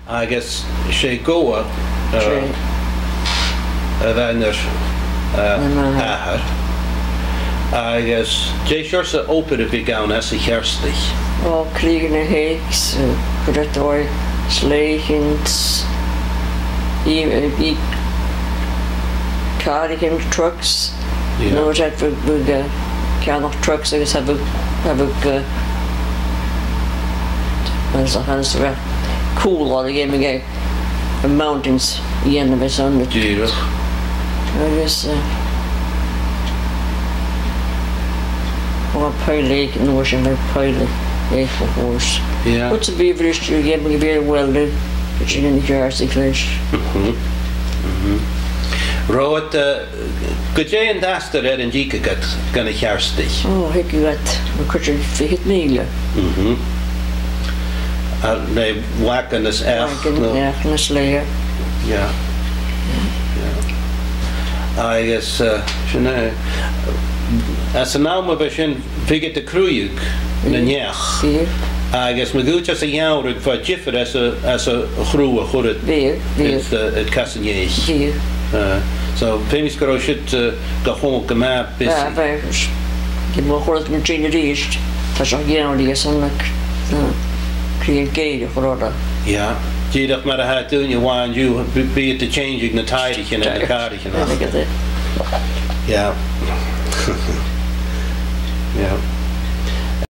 agus sé goa a bhenar áthar agus dé seir sa ópera bhí gán as a chearstich. Ó, Críogan na Hicks, Cuireadóir, Sléigins, í Cardigan trucks, nó that bug ceannach trucks agus habug as a hands ra cool all the game again the mountains yen of his on the Díreach. agus or Pile and washing my Pile for horse. Yeah. What's a beaver to get me very well done, but you didn't Jersey clash. Road go dé an dastar an díca gana chearstich. Oh, heck you got a cushion for hit me. They whack on this F. Yeah, in this layer. Yeah. I guess, as a now of a shin figure the crewuk, the I guess my good just a young for Jiffer as a crew of hooded. It's at Cassagny. So famous girl should go home, come out. Give more horse than China East. That's a young son like create gay for order. Yeah. Gee, up matter how doing you want you be it the changing the tide and the car. Yeah. Yeah. Yeah.